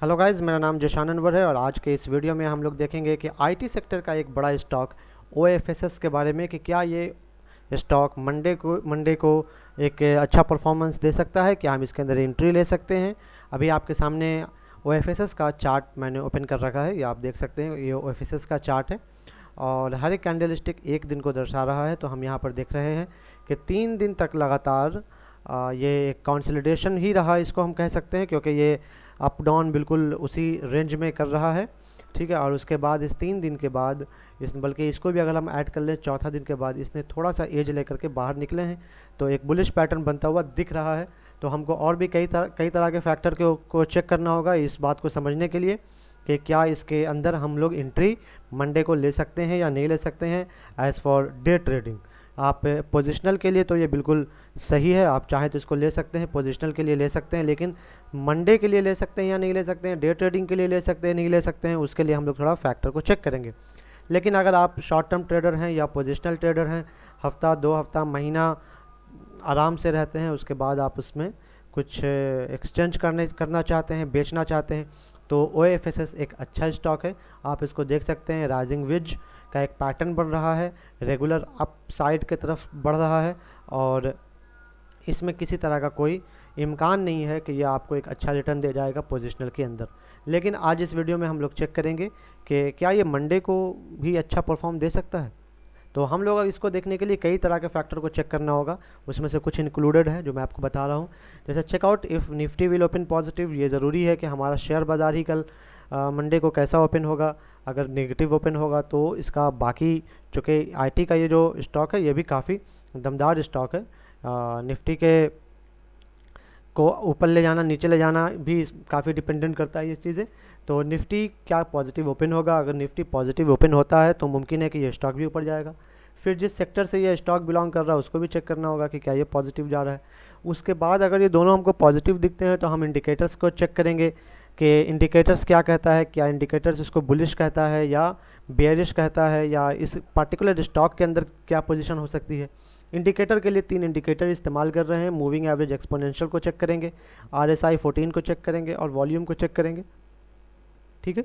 Hello guys, मेरा नाम जशान अनवर है और आज के इस वीडियो में हम लोग देखेंगे कि आईटी सेक्टर का एक बड़ा स्टॉक ओएफएसएस के बारे में कि क्या ये स्टॉक मंडे को एक अच्छा परफॉर्मेंस दे सकता है, क्या हम इसके अंदर एंट्री ले सकते हैं। अभी आपके सामने ओएफएसएस का चार्ट मैंने ओपन कर रखा है, ये आप देख सकते हैं। ये ओएफएसएस का चार्ट है और हर एक कैंडलस्टिक एक दिन को दर्शा रहा है। तो हम यहाँ पर देख रहे हैं कि 3 दिन तक लगातार ये कंसोलिडेशन ही रहा, इसको हम कह सकते हैं, क्योंकि ये अप डाउन बिल्कुल उसी रेंज में कर रहा है। ठीक है, और उसके बाद इस 3 दिन के बाद बल्कि इसको भी अगर हम ऐड कर लें, चौथा दिन के बाद इसने थोड़ा सा एज लेकर के बाहर निकले हैं, तो एक बुलिश पैटर्न बनता हुआ दिख रहा है। तो हमको और भी कई तरह के फैक्टर को चेक करना होगा इस बात को समझने के लिए कि क्या इसके अंदर हम लोग एंट्री मंडे को ले सकते हैं या नहीं ले सकते हैं। एज़ फॉर डे ट्रेडिंग, आप पोजिशनल के लिए तो ये बिल्कुल सही है, आप चाहें तो इसको ले सकते हैं, पोजिशनल के लिए ले सकते हैं, लेकिन मंडे के लिए ले सकते हैं या नहीं ले सकते हैं, डे ट्रेडिंग के लिए ले सकते हैं नहीं ले सकते हैं, उसके लिए हम लोग थोड़ा फैक्टर को चेक करेंगे। लेकिन अगर आप शॉर्ट टर्म ट्रेडर हैं या पोजिशनल ट्रेडर हैं, हफ्ता 2 हफ्ता महीना आराम से रहते हैं, उसके बाद आप उसमें कुछ एक्सचेंज करना चाहते हैं, बेचना चाहते हैं, तो ओएफएसएस एक अच्छा स्टॉक है। आप इसको देख सकते हैं, राइजिंग वेज का एक पैटर्न बन रहा है, रेगुलर अप साइड की तरफ बढ़ रहा है और इसमें किसी तरह का कोई इम्कान नहीं है कि यह आपको एक अच्छा रिटर्न दे जाएगा पोजिशनल के अंदर। लेकिन आज इस वीडियो में हम लोग चेक करेंगे कि क्या ये मंडे को भी अच्छा परफॉर्म दे सकता है। तो हम लोग इसको देखने के लिए कई तरह के फैक्टर को चेक करना होगा, उसमें से कुछ इंक्लूडेड है जो मैं आपको बता रहा हूँ। जैसे checkout if Nifty will open positive, ये ज़रूरी है कि हमारा शेयर बाज़ार ही कल मंडे को कैसा ओपन होगा। अगर नेगेटिव ओपन होगा तो इसका बाकी, चूँकि आईटी का ये जो स्टॉक है ये भी काफ़ी दमदार स्टॉक है, निफ्टी के को ऊपर ले जाना नीचे ले जाना भी काफ़ी डिपेंडेंट करता है ये चीज़ें। तो निफ्टी क्या पॉजिटिव ओपन होगा, अगर निफ्टी पॉजिटिव ओपन होता है तो मुमकिन है कि ये स्टॉक भी ऊपर जाएगा। फिर जिस सेक्टर से ये स्टॉक बिलोंग कर रहा है उसको भी चेक करना होगा कि क्या ये पॉजिटिव जा रहा है। उसके बाद अगर ये दोनों हमको पॉजिटिव दिखते हैं तो हम इंडिकेटर्स को चेक करेंगे कि इंडिकेटर्स क्या कहता है, क्या इंडिकेटर्स इसको बुलिश कहता है या बेयरिश कहता है, या इस पर्टिकुलर स्टॉक के अंदर क्या पोजीशन हो सकती है। इंडिकेटर के लिए 3 इंडिकेटर इस्तेमाल कर रहे हैं। मूविंग एवरेज एक्सपोनेंशियल को चेक करेंगे, RSI 14 को चेक करेंगे और वॉल्यूम को चेक करेंगे। ठीक है,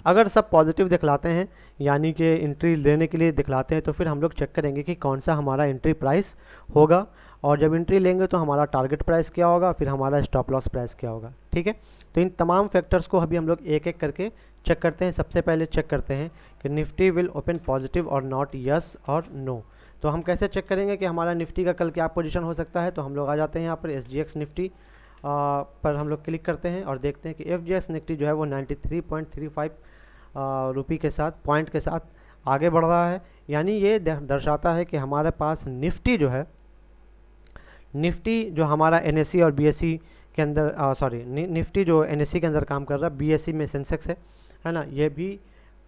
अगर सब पॉजिटिव दिखलाते हैं यानी कि एंट्री लेने के लिए दिखलाते हैं, तो फिर हम लोग चेक करेंगे कि कौन सा हमारा एंट्री प्राइस होगा, और जब एंट्री लेंगे तो हमारा टारगेट प्राइस क्या होगा, फिर हमारा स्टॉप लॉस प्राइस क्या होगा। ठीक है, तो इन तमाम फैक्टर्स को अभी हम लोग एक एक करके चेक करते हैं। सबसे पहले चेक करते हैं कि निफ्टी विल ओपन पॉजिटिव और नॉट, यस और नो। तो हम कैसे चेक करेंगे कि हमारा निफ्टी का कल क्या पोजीशन हो सकता है। तो हम लोग आ जाते हैं यहाँ पर SGX निफ्टी पर हम लोग क्लिक करते हैं और देखते हैं कि FGX निफ्टी जो है वो 93.35 रुपये के साथ पॉइंट के साथ आगे बढ़ रहा है। यानी ये दर्शाता है कि हमारे पास निफ्टी जो है, निफ्टी जो हमारा NSE और BSE के अंदर निफ्टी जो NSE के अंदर काम कर रहा है, BSE में सेंसेक्स है ना, ये भी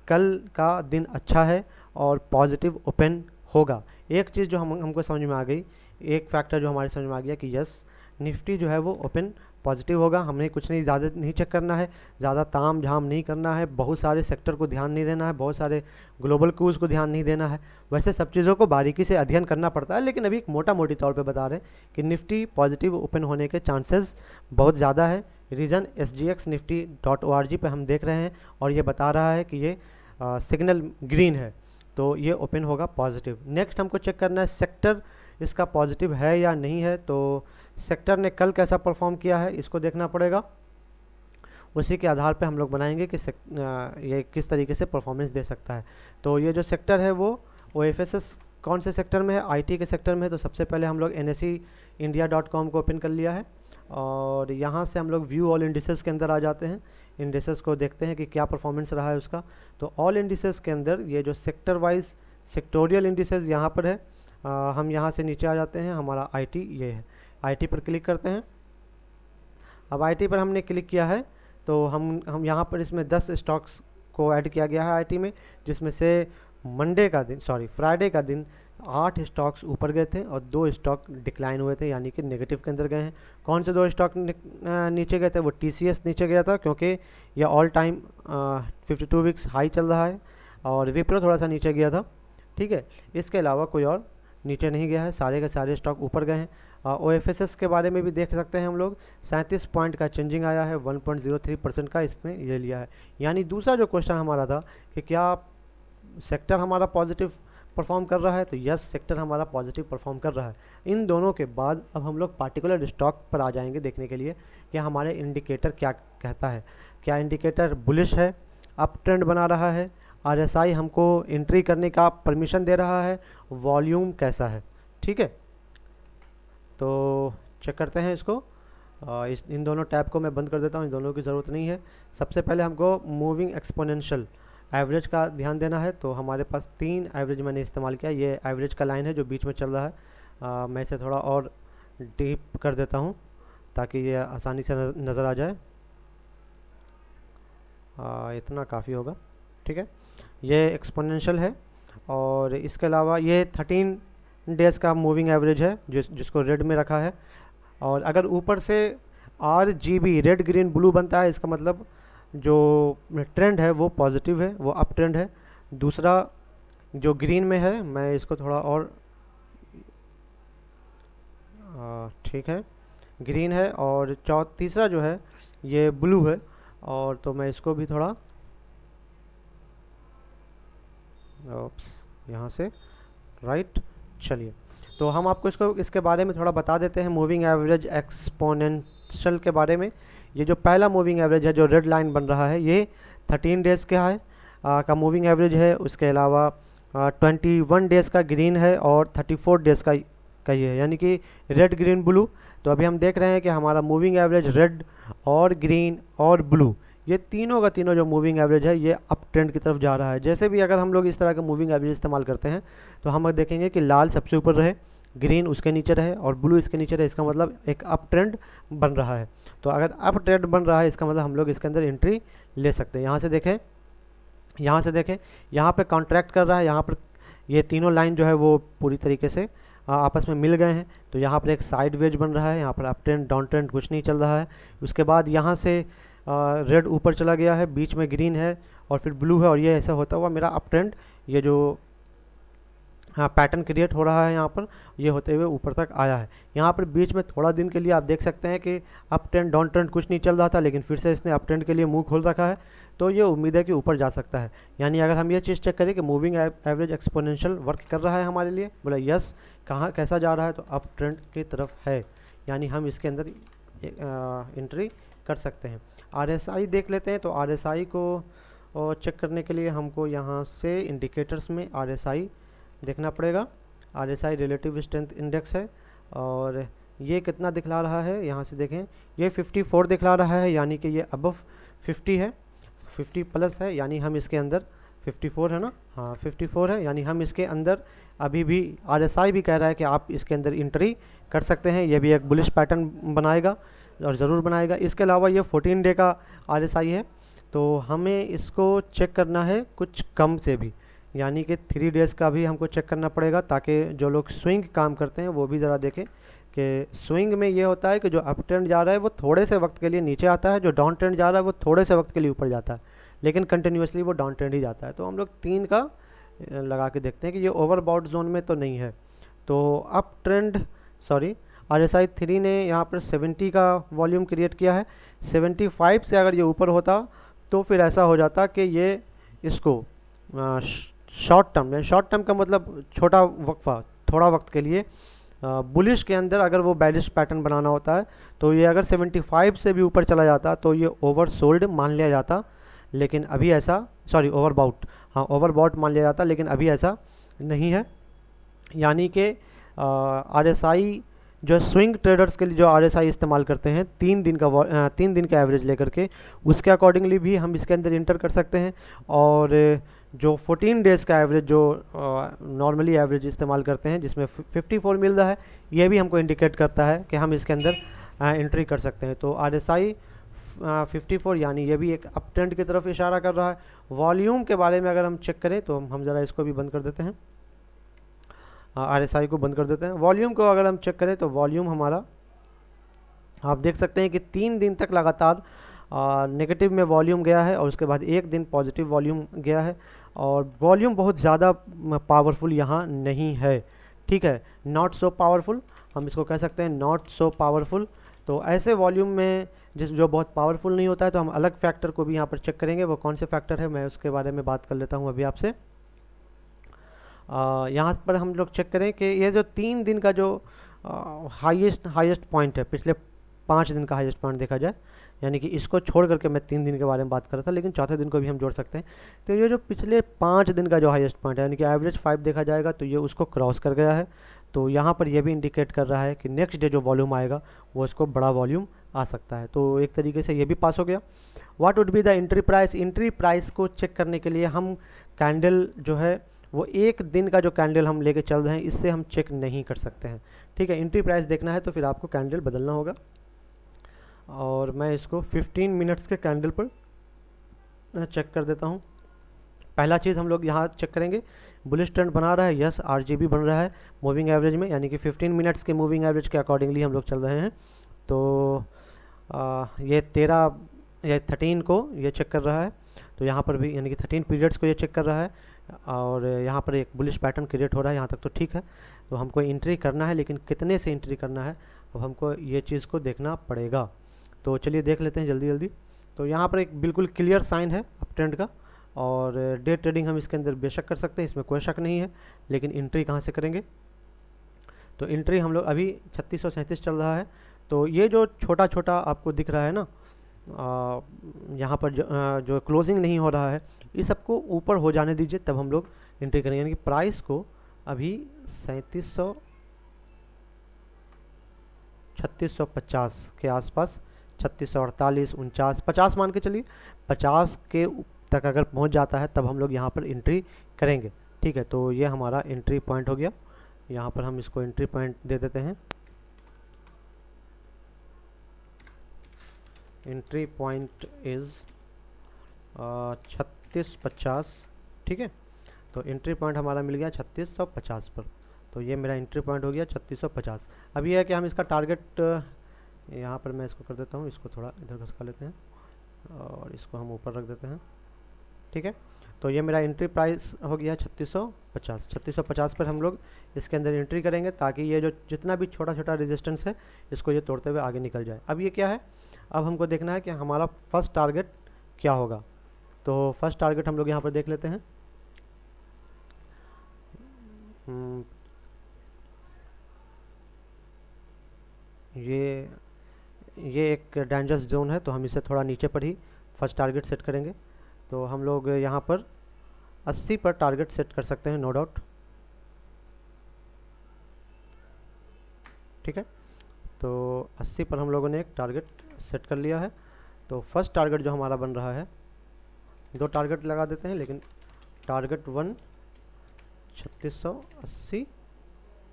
कल का दिन अच्छा है और पॉजिटिव ओपन होगा। एक चीज़ जो हमको समझ में आ गई, एक फैक्टर जो हमारे समझ में आ गया कि यस निफ्टी जो है वो ओपन पॉजिटिव होगा। हमें कुछ नहीं ज़्यादा नहीं चेक करना है, ज़्यादा ताम झाम नहीं करना है, बहुत सारे सेक्टर को ध्यान नहीं देना है, बहुत सारे ग्लोबल क्यूज़ को ध्यान नहीं देना है। वैसे सब चीज़ों को बारीकी से अध्ययन करना पड़ता है, लेकिन अभी एक मोटा मोटी तौर पे बता रहे हैं कि निफ्टी पॉजिटिव ओपन होने के चांसेस बहुत ज़्यादा है। रीज़न SGXnifty.org पे हम देख रहे हैं और ये बता रहा है कि ये सिग्नल ग्रीन है, तो ये ओपन होगा पॉजिटिव। नेक्स्ट हमको चेक करना है सेक्टर इसका पॉजिटिव है या नहीं है। तो सेक्टर ने कल कैसा परफॉर्म किया है इसको देखना पड़ेगा, उसी के आधार पे हम लोग बनाएंगे कि ये किस तरीके से परफॉर्मेंस दे सकता है। तो ये जो सेक्टर है वो OFSS कौन से सेक्टर में है, IT के सेक्टर में है। तो सबसे पहले हम लोग NSEindia.com को ओपन कर लिया है और यहाँ से हम लोग व्यू ऑल इंडिसेस के अंदर आ जाते हैं। इंडिसेस को देखते हैं कि क्या परफॉर्मेंस रहा है उसका। तो ऑल इंडिसेस के अंदर ये जो सेक्टर वाइज सेक्टोरियल इंडिसेस यहाँ पर है, हम यहाँ से नीचे आ जाते हैं, हमारा IT ये है, IT पर क्लिक करते हैं। अब IT पर हमने क्लिक किया है तो हम यहाँ पर इसमें 10 स्टॉक्स को ऐड किया गया है IT में, जिसमें से फ्राइडे का दिन 8 स्टॉक्स ऊपर गए थे और 2 स्टॉक डिक्लाइन हुए थे, यानी कि नेगेटिव के अंदर गए हैं। कौन से 2 स्टॉक नीचे गए थे, वो TCS नीचे गया था क्योंकि यह ऑल टाइम 52 वीक्स हाई चल रहा है, और विप्रो थोड़ा सा नीचे गया था। ठीक है, इसके अलावा कोई और नीचे नहीं गया है, सारे के सारे स्टॉक ऊपर गए हैं। OFSS के बारे में भी देख सकते हैं हम लोग, 37 पॉइंट का चेंजिंग आया है, 1.03% का इसने ये लिया है। यानी दूसरा जो क्वेश्चन हमारा था कि क्या सेक्टर हमारा पॉजिटिव परफॉर्म कर रहा है, तो यस सेक्टर हमारा पॉजिटिव परफॉर्म कर रहा है। इन दोनों के बाद अब हम लोग पार्टिकुलर स्टॉक पर आ जाएंगे देखने के लिए कि हमारे इंडिकेटर क्या कहता है। क्या इंडिकेटर बुलिश है, अप ट्रेंड बना रहा है, RSI हमको एंट्री करने का परमिशन दे रहा है, वॉल्यूम कैसा है। ठीक है, तो चेक करते हैं इसको। इन दोनों टैब को मैं बंद कर देता हूँ, इन दोनों की ज़रूरत नहीं है। सबसे पहले हमको मूविंग एक्सपोनेंशियल एवरेज का ध्यान देना है। तो हमारे पास 3 एवरेज मैंने इस्तेमाल किया। ये एवरेज का लाइन है जो बीच में चल रहा है। मैं इसे थोड़ा और डीप कर देता हूँ ताकि ये आसानी से नज़र आ जाए। इतना काफ़ी होगा। ठीक है, ये एक्सपोनेंशियल है और इसके अलावा ये 13 डेज़ का मूविंग एवरेज है जिसको रेड में रखा है। और अगर ऊपर से RGB रेड ग्रीन ब्लू बनता है, इसका मतलब जो ट्रेंड है वो पॉजिटिव है, वो अप ट्रेंड है। दूसरा जो ग्रीन में है, मैं इसको थोड़ा और ठीक है, ग्रीन है। और तीसरा जो है ये ब्लू है, और तो मैं इसको भी थोड़ा यहाँ से राइट। चलिए, तो हम आपको इसके बारे में थोड़ा बता देते हैं मूविंग एवरेज एक्सपोनेंशियल के बारे में। ये जो पहला मूविंग एवरेज है जो रेड लाइन बन रहा है, ये 13 डेज़ का है का मूविंग एवरेज है। उसके अलावा 21 डेज़ का ग्रीन है और 34 डेज़ का ये है, यानी कि रेड ग्रीन ब्लू। तो अभी हम देख रहे हैं कि हमारा मूविंग एवरेज रेड और ग्रीन और ब्लू, ये तीनों का तीनों जो मूविंग एवरेज है ये अप ट्रेंड की तरफ जा रहा है। जैसे भी अगर हम लोग इस तरह का मूविंग एवरेज इस्तेमाल करते हैं तो हम देखेंगे कि लाल सबसे ऊपर रहे, ग्रीन उसके नीचे रहे और ब्लू इसके नीचे रहे। इसका मतलब एक अप ट्रेंड बन रहा है। तो अगर अप ट्रेंड बन रहा है, इसका मतलब हम लोग इसके अंदर एंट्री ले सकते हैं। यहाँ से देखें, यहाँ पे कॉन्ट्रैक्ट कर रहा है, यहाँ पर ये तीनों लाइन जो है वो पूरी तरीके से आपस में मिल गए हैं। तो यहाँ पर एक साइड वेज बन रहा है, यहाँ पर अप ट्रेंड डाउन ट्रेंड कुछ नहीं चल रहा है। उसके बाद यहाँ से रेड ऊपर चला गया है, बीच में ग्रीन है और फिर ब्लू है, और ये ऐसा होता हुआ मेरा अप ट्रेंड, ये जो पैटर्न क्रिएट हो रहा है यहाँ पर, ये होते हुए ऊपर तक आया है। यहाँ पर बीच में थोड़ा दिन के लिए आप देख सकते हैं कि अप ट्रेंड डाउन ट्रेंड कुछ नहीं चल रहा था, लेकिन फिर से इसने अप ट्रेंड के लिए मुंह खोल रखा है। तो ये उम्मीद है कि ऊपर जा सकता है। यानी अगर हम ये चीज़ चेक करें कि मूविंग एवरेज एक्सपोनेंशियल वर्क कर रहा है हमारे लिए, बोला यस, कहाँ कैसा जा रहा है, तो अप ट्रेंड की तरफ है, यानी हम इसके अंदर एंट्री कर सकते हैं। RSI देख लेते हैं। तो RSI को चेक करने के लिए हमको यहाँ से इंडिकेटर्स में RSI देखना पड़ेगा। RSI रिलेटिव स्ट्रेंथ इंडेक्स है और ये कितना दिखला रहा है, यहाँ से देखें, ये 54 दिखला रहा है, यानी कि ये अबव 50 है, 50 प्लस है, यानी हम इसके अंदर 54 है ना, हाँ 54 है, यानी हम इसके अंदर अभी भी RSI भी कह रहा है कि आप इसके अंदर एंट्री कर सकते हैं। ये भी एक बुलिश पैटर्न बनाएगा और ज़रूर बनाएगा। इसके अलावा ये 14 डे का RSI है, तो हमें इसको चेक करना है कुछ कम से भी, यानी कि 3 डेज़ का भी हमको चेक करना पड़ेगा, ताकि जो लोग स्विंग काम करते हैं वो भी ज़रा देखें कि स्विंग में ये होता है कि जो अप ट्रेंड जा रहा है वो थोड़े से वक्त के लिए नीचे आता है, जो डाउन ट्रेंड जा रहा है वो थोड़े से वक्त के लिए ऊपर जाता है, लेकिन कंटिन्यूसली वो डाउन ट्रेंड ही जाता है। तो हम लोग 3 का लगा के देखते हैं कि ये ओवरबॉट जोन में तो नहीं है। तो अप ट्रेंड RSI 3 ने यहाँ पर 70 का वॉल्यूम क्रिएट किया है। 75 से अगर ये ऊपर होता तो फिर ऐसा हो जाता कि ये इसको शॉर्ट टर्म का मतलब छोटा वक्फा, थोड़ा वक्त के लिए बुलिश के अंदर अगर वो बेरिश पैटर्न बनाना होता है, तो ये अगर 75 से भी ऊपर चला जाता तो ये ओवर सोल्ड मान लिया जाता, लेकिन अभी ऐसा ओवरबॉट मान लिया जाता, लेकिन अभी ऐसा नहीं है। यानी कि RSI जो स्विंग ट्रेडर्स के लिए जो RSI इस्तेमाल करते हैं 3 दिन का एवरेज लेकर के, उसके अकॉर्डिंगली भी हम इसके अंदर इंटर कर सकते हैं। और जो 14 डेज़ का एवरेज जो नॉर्मली एवरेज इस्तेमाल करते हैं जिसमें 54 मिल रहा है, ये भी हमको इंडिकेट करता है कि हम इसके अंदर एंट्री कर सकते हैं। तो RSI 54 यानी ये भी एक अप ट्रेंड की तरफ इशारा कर रहा है। वॉल्यूम के बारे में अगर हम चेक करें तो हम ज़रा इसको भी बंद कर देते हैं, RSI को बंद कर देते हैं। वॉल्यूम को अगर हम चेक करें तो वॉल्यूम हमारा आप देख सकते हैं कि 3 दिन तक लगातार नेगेटिव में वॉल्यूम गया है और उसके बाद एक दिन पॉजिटिव वॉल्यूम गया है, और वॉल्यूम बहुत ज़्यादा पावरफुल यहाँ नहीं है। ठीक है, नॉट सो पावरफुल। हम इसको कह सकते हैं नॉट सो पावरफुल। तो ऐसे वॉल्यूम में जो बहुत पावरफुल नहीं होता है, तो हम अलग फैक्टर को भी यहाँ पर चेक करेंगे। वो कौन से फैक्टर है, मैं उसके बारे में बात कर लेता हूँ अभी आपसे। यहाँ पर हम लोग चेक करें कि ये जो 3 दिन का जो हाईएस्ट पॉइंट है, पिछले 5 दिन का हाईएस्ट पॉइंट देखा जाए, यानी कि इसको छोड़ करके मैं 3 दिन के बारे में बात कर रहा था, लेकिन चौथे दिन को भी हम जोड़ सकते हैं। तो ये जो पिछले 5 दिन का जो हाईएस्ट पॉइंट है, यानी कि एवरेज 5 देखा जाएगा, तो ये उसको क्रॉस कर गया है। तो यहाँ पर यह भी इंडिकेट कर रहा है कि नेक्स्ट डे जो वॉल्यूम आएगा वो इसको बड़ा वॉल्यूम आ सकता है। तो एक तरीके से ये भी पास हो गया। What would be the entry price? Entry price को चेक करने के लिए हम कैंडल जो है वो 1 दिन का जो कैंडल हम लेके चल रहे हैं, इससे हम चेक नहीं कर सकते हैं। ठीक है, एंट्री प्राइस देखना है तो फिर आपको कैंडल बदलना होगा, और मैं इसको 15 मिनट्स के कैंडल पर चेक कर देता हूँ। पहला चीज़ हम लोग यहाँ चेक करेंगे, बुलिश ट्रेंड बना रहा है, यस आरजीबी बन रहा है मूविंग एवरेज में, यानी कि 15 मिनट्स के मूविंग एवरेज के अकॉर्डिंगली हम लोग चल रहे हैं। तो ये 13 को ये चेक कर रहा है, तो यहाँ पर भी यानी कि 13 पीरियड्स को ये चेक कर रहा है, और यहाँ पर एक बुलिश पैटर्न क्रिएट हो रहा है। यहाँ तक तो ठीक है। तो हमको एंट्री करना है, लेकिन कितने से एंट्री करना है अब हमको ये चीज़ को देखना पड़ेगा। तो चलिए देख लेते हैं जल्दी जल्दी। तो यहाँ पर एक बिल्कुल क्लियर साइन है अप ट्रेंड का, और डे ट्रेडिंग हम इसके अंदर बेशक कर सकते हैं, इसमें कोई शक नहीं है। लेकिन एंट्री कहाँ से करेंगे? तो एंट्री हम लोग अभी 3637 चल रहा है, तो ये जो छोटा छोटा आपको दिख रहा है ना, यहाँ पर जो क्लोजिंग नहीं हो रहा है, इस सबको ऊपर हो जाने दीजिए, तब हम लोग एंट्री करेंगे। यानी कि प्राइस को अभी 3650 के आसपास, 3648, 49, 50 मान के चलिए, 50 के तक अगर पहुंच जाता है तब हम लोग यहाँ पर एंट्री करेंगे। ठीक है, तो ये हमारा एंट्री पॉइंट हो गया। यहाँ पर हम इसको एंट्री पॉइंट दे देते हैं। Entry point is 3650। ठीक है, तो एंट्री पॉइंट हमारा मिल गया 3650 पर। तो ये मेरा एंट्री पॉइंट हो गया 3650। अब ये है कि हम इसका टारगेट, यहाँ पर मैं इसको कर देता हूँ, इसको थोड़ा इधर घसका लेते हैं और इसको हम ऊपर रख देते हैं। ठीक है, तो ये मेरा एंट्री प्राइस हो गया 3650। 3650 पर हम लोग इसके अंदर एंट्री करेंगे, ताकि ये जो जितना भी छोटा छोटा रेजिस्टेंस है इसको ये तोड़ते हुए आगे निकल जाए। अब ये क्या है, अब हमको देखना है कि हमारा फर्स्ट टारगेट क्या होगा। तो फर्स्ट टारगेट हम लोग यहाँ पर देख लेते हैं। ये एक डेंजरस जोन है, तो हम इसे थोड़ा नीचे पर ही फर्स्ट टारगेट सेट करेंगे। तो हम लोग यहाँ पर 80 पर टारगेट सेट कर सकते हैं, नो डाउट। ठीक है, तो 80 पर हम लोगों ने एक टारगेट सेट कर लिया है। तो फर्स्ट टारगेट जो हमारा बन रहा है, 2 टारगेट लगा देते हैं, लेकिन target 1 3680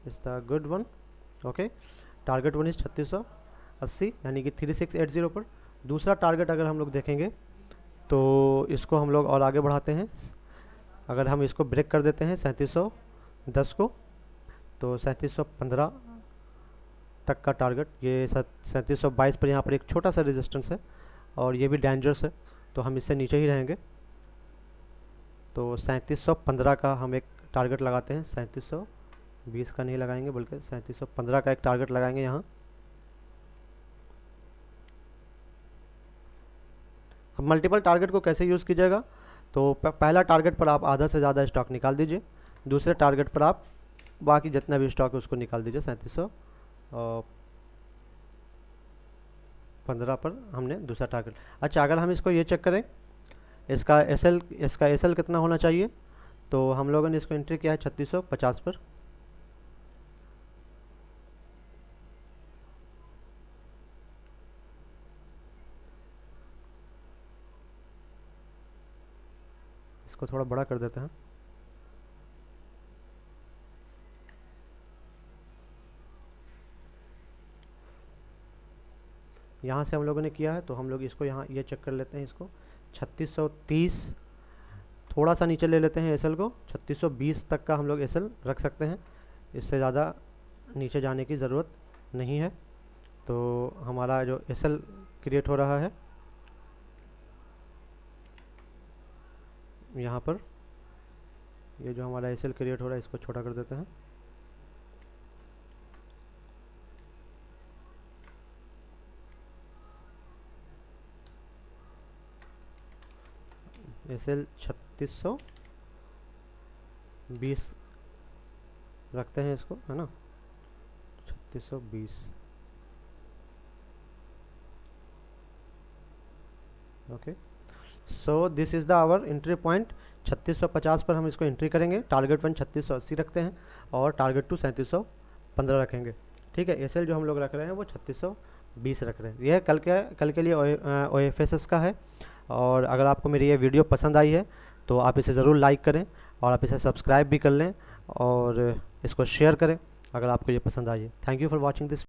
is the good one. Okay, target 1 is 3680, यानी कि 3680 पर। दूसरा टारगेट अगर हम लोग देखेंगे तो इसको हम लोग और आगे बढ़ाते हैं। अगर हम इसको ब्रेक कर देते हैं 3710 को, तो 3715 तक का टारगेट, ये 3722 पर यहाँ पर एक छोटा सा रेजिस्टेंस है, और ये भी डेंजरस है, तो हम इससे नीचे ही रहेंगे। तो 3715 का हम एक टारगेट लगाते हैं, 3720 का नहीं लगाएंगे, बल्कि 3715 का एक टारगेट लगाएंगे यहाँ। अब मल्टीपल टारगेट को कैसे यूज़ कीजिएगा? तो पहला टारगेट पर आप आधा से ज़्यादा स्टॉक निकाल दीजिए, दूसरे टारगेट पर आप बाकी जितना भी स्टॉक है उसको निकाल दीजिए। 3715 पर हमने दूसरा टारगेट। अच्छा, अगर हम इसको ये चेक करें, इसका एसएल कितना होना चाहिए, तो हम लोगों ने इसको एंट्री किया है 3650 पर। इसको थोड़ा बड़ा कर देते हैं। यहाँ से हम लोगों ने किया है, तो हम लोग इसको यहाँ ये चेक कर लेते हैं, इसको 3630 थोड़ा सा नीचे ले लेते हैं एसएल को, 3620 तक का हम लोग एसएल रख सकते हैं, इससे ज़्यादा नीचे जाने की ज़रूरत नहीं है। तो हमारा जो एसएल क्रिएट हो रहा है यहाँ पर, ये जो हमारा एसएल क्रिएट हो रहा है इसको छोटा कर देते हैं। SL 3620 रखते हैं इसको, है ना, 3620। Okay, so this is the our entry point. 3650 पर हम इसको एंट्री करेंगे। टारगेट 1 3680 रखते हैं और टारगेट 2 3715 रखेंगे। ठीक है, एसएल जो हम लोग रख रहे हैं वो 3620 रख रहे हैं। यह कल के लिए OFSS का है। और अगर आपको मेरी ये वीडियो पसंद आई है तो आप इसे ज़रूर लाइक करें और आप इसे सब्सक्राइब भी कर लें और इसको शेयर करें अगर आपको ये पसंद आई है। Thank you for watching this.